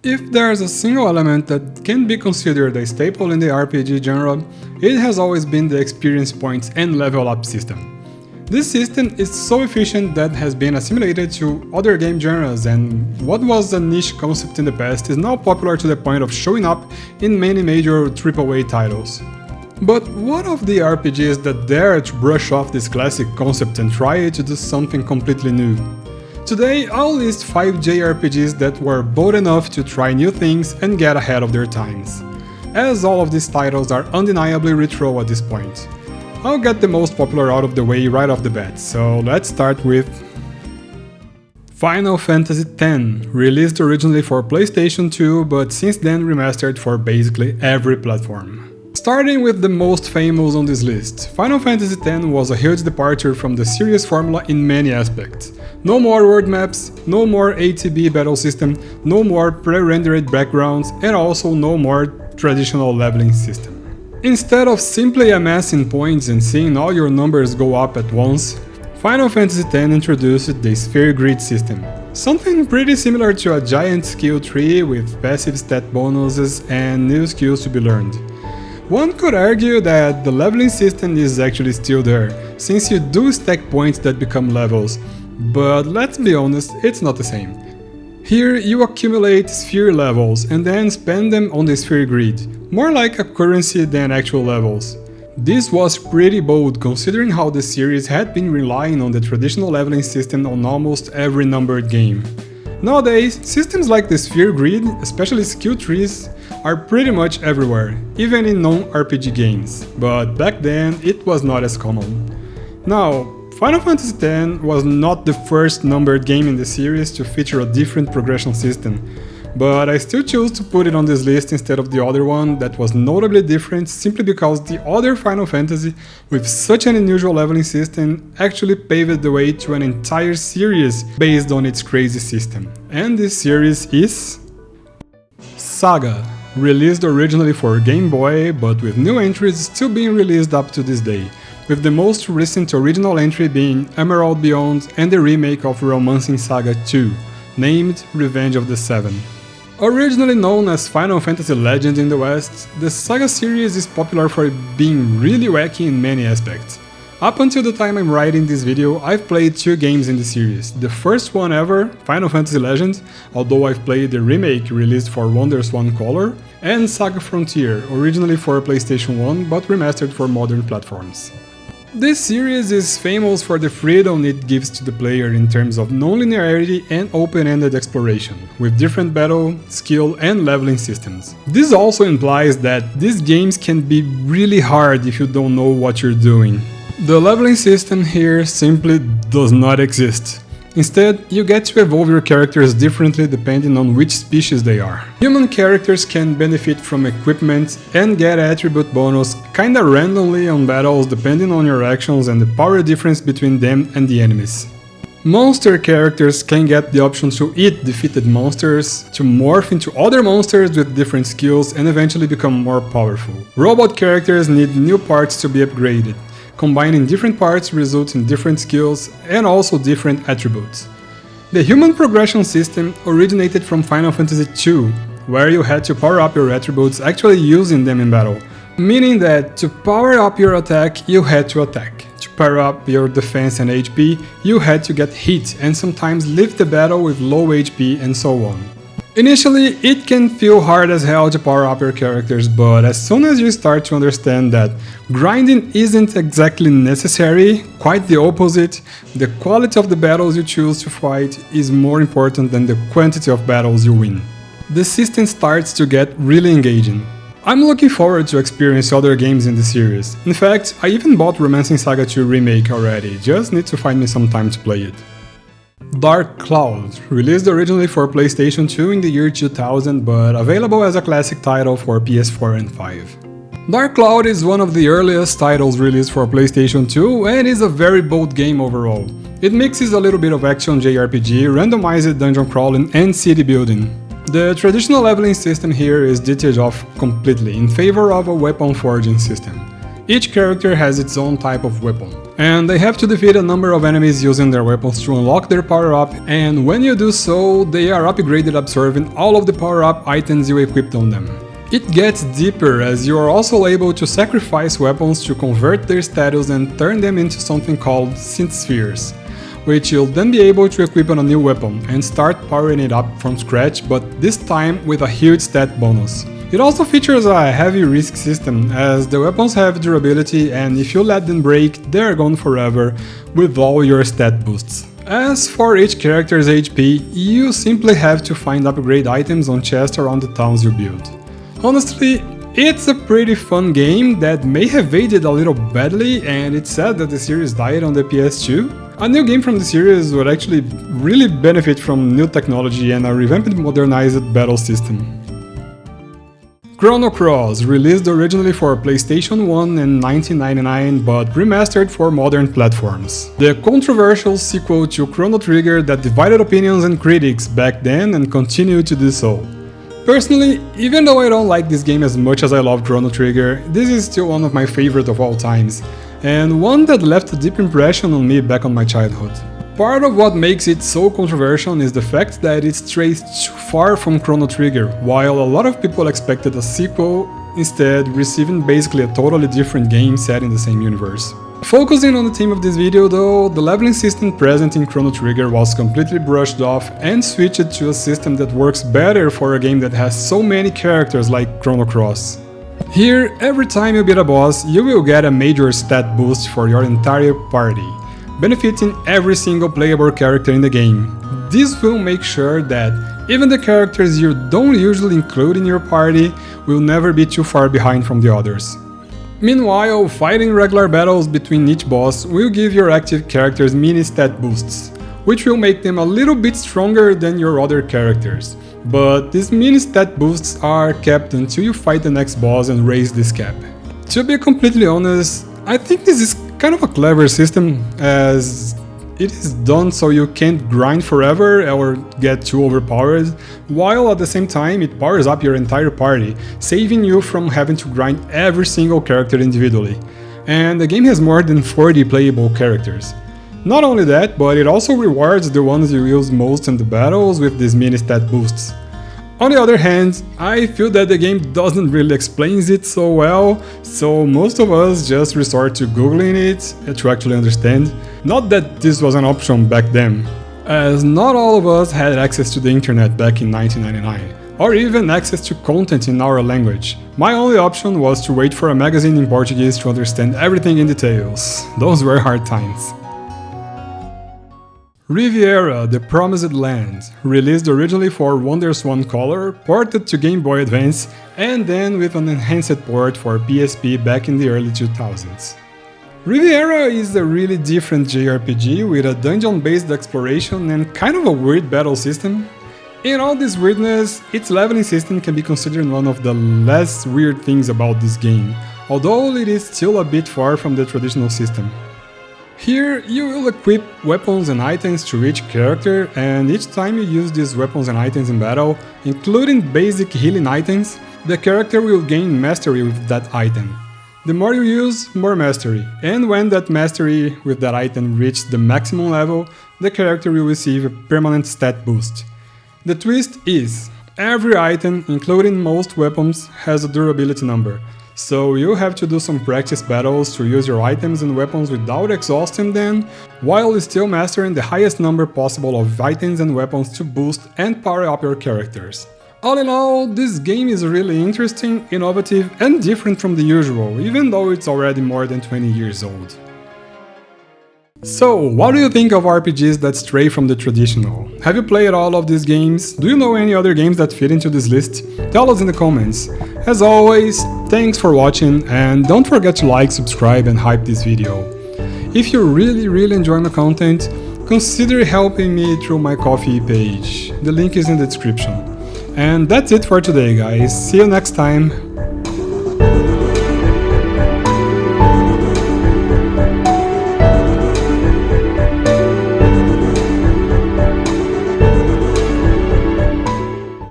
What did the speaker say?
If there's a single element that can be considered a staple in the RPG genre, it has always been the experience points and level up system. This system is so efficient that has been assimilated to other game genres, and what was a niche concept in the past is now popular to the point of showing up in many major AAA titles. But what of the RPGs that dare to brush off this classic concept and try to do something completely new? Today, I'll list 5 JRPGs that were bold enough to try new things and get ahead of their times, as all of these titles are undeniably retro at this point. I'll get the most popular out of the way right off the bat, so let's start with Final Fantasy X, released originally for PlayStation 2 but since then remastered for basically every platform. Starting with the most famous on this list, Final Fantasy X was a huge departure from the series formula in many aspects. No more world maps, no more ATB battle system, no more pre-rendered backgrounds, and also no more traditional leveling system. Instead of simply amassing points and seeing all your numbers go up at once, Final Fantasy X introduced the sphere grid system, something pretty similar to a giant skill tree with passive stat bonuses and new skills to be learned. One could argue that the leveling system is actually still there, since you do stack points that become levels, but let's be honest, it's not the same. Here you accumulate sphere levels and then spend them on the sphere grid, more like a currency than actual levels. This was pretty bold considering how the series had been relying on the traditional leveling system on almost every numbered game. Nowadays, systems like the sphere grid, especially skill trees, are pretty much everywhere, even in non-RPG games, but back then it was not as common. Now, Final Fantasy X was not the first numbered game in the series to feature a different progression system, but I still choose to put it on this list instead of the other one that was notably different simply because the other Final Fantasy with such an unusual leveling system actually paved the way to an entire series based on its crazy system. And this series is SaGa, released originally for Game Boy but with new entries still being released up to this day, with the most recent original entry being Emerald Beyond and the remake of Romancing Saga 2, named Revenge of the Seven. Originally known as Final Fantasy Legend in the West, the SaGa series is popular for being really wacky in many aspects. Up until the time I'm writing this video, I've played 2 games in the series. The first one ever, Final Fantasy Legend, although I've played the remake released for WonderSwan Color, and SaGa Frontier, originally for PlayStation 1 but remastered for modern platforms. This series is famous for the freedom it gives to the player in terms of non-linearity and open-ended exploration, with different battle, skill and leveling systems. This also implies that these games can be really hard if you don't know what you're doing. The leveling system here simply does not exist. Instead, you get to evolve your characters differently depending on which species they are. Human characters can benefit from equipment and get attribute bonus kinda randomly on battles depending on your actions and the power difference between them and the enemies. Monster characters can get the option to eat defeated monsters, to morph into other monsters with different skills and eventually become more powerful. Robot characters need new parts to be upgraded. Combining different parts results in different skills and also different attributes. The human progression system originated from Final Fantasy II, where you had to power up your attributes actually using them in battle, meaning that to power up your attack you had to attack, to power up your defense and HP you had to get hit and sometimes leave the battle with low HP and so on. Initially, it can feel hard as hell to power up your characters, but as soon as you start to understand that grinding isn't exactly necessary, quite the opposite, the quality of the battles you choose to fight is more important than the quantity of battles you win. The system starts to get really engaging. I'm looking forward to experience other games in the series. In fact, I even bought Romancing Saga 2 Remake already, just need to find me some time to play it. Dark Cloud, released originally for PlayStation 2 in the year 2000 but available as a classic title for PS4 and 5. Dark Cloud is one of the earliest titles released for PlayStation 2 and is a very bold game overall. It mixes a little bit of action JRPG, randomized dungeon crawling and city building. The traditional leveling system here is ditched off completely in favor of a weapon forging system. Each character has its own type of weapon, and they have to defeat a number of enemies using their weapons to unlock their power-up, and when you do so, they are upgraded absorbing all of the power-up items you equipped on them. It gets deeper as you are also able to sacrifice weapons to convert their status and turn them into something called synth spheres, which you'll then be able to equip on a new weapon and start powering it up from scratch, but this time with a huge stat bonus. It also features a heavy risk system, as the weapons have durability and if you let them break, they're gone forever with all your stat boosts. As for each character's HP, you simply have to find upgrade items on chests around the towns you build. Honestly, it's a pretty fun game that may have aged a little badly, and it's sad that the series died on the PS2. A new game from the series would actually really benefit from new technology and a revamped modernized battle system. Chrono Cross, released originally for PlayStation 1 in 1999 but remastered for modern platforms. The controversial sequel to Chrono Trigger that divided opinions and critics back then and continued to do so. Personally, even though I don't like this game as much as I love Chrono Trigger, this is still one of my favorite of all times, and one that left a deep impression on me back on my childhood. Part of what makes it so controversial is the fact that it strays too far from Chrono Trigger, while a lot of people expected a sequel, instead receiving basically a totally different game set in the same universe. Focusing on the theme of this video though, the leveling system present in Chrono Trigger was completely brushed off and switched to a system that works better for a game that has so many characters like Chrono Cross. Here, every time you beat a boss, you will get a major stat boost for your entire party, benefiting every single playable character in the game. This will make sure that even the characters you don't usually include in your party will never be too far behind from the others. Meanwhile, fighting regular battles between each boss will give your active characters mini stat boosts, which will make them a little bit stronger than your other characters. But these mini stat boosts are kept until you fight the next boss and raise this cap. To be completely honest, I think this is kind of a clever system, as it is done so you can't grind forever or get too overpowered, while at the same time it powers up your entire party, saving you from having to grind every single character individually. And the game has more than 40 playable characters. Not only that, but it also rewards the ones you use most in the battles with these mini stat boosts. On the other hand, I feel that the game doesn't really explain it so well, so most of us just resort to googling it to actually understand. Not that this was an option back then, as not all of us had access to the internet back in 1999, or even access to content in our language. My only option was to wait for a magazine in Portuguese to understand everything in details. Those were hard times. Riviera, the Promised Land, released originally for WonderSwan Color, ported to Game Boy Advance, and then with an enhanced port for PSP back in the early 2000s. Riviera is a really different JRPG with a dungeon-based exploration and kind of a weird battle system. In all this weirdness, its leveling system can be considered one of the less weird things about this game, although it is still a bit far from the traditional system. Here, you will equip weapons and items to each character, and each time you use these weapons and items in battle, including basic healing items, the character will gain mastery with that item. The more you use, more mastery, and when that mastery with that item reaches the maximum level, the character will receive a permanent stat boost. The twist is, every item, including most weapons, has a durability number. So you have to do some practice battles to use your items and weapons without exhausting them, while still mastering the highest number possible of items and weapons to boost and power up your characters. All in all, this game is really interesting, innovative and different from the usual, even though it's already more than 20 years old. So, what do you think of RPGs that stray from the traditional? Have you played all of these games? Do you know any other games that fit into this list? Tell us in the comments. As always, thanks for watching, and don't forget to like, subscribe and hype this video. If you really enjoy my content, consider helping me through my Ko-fi page. The link is in the description. And that's it for today, guys. See you next time.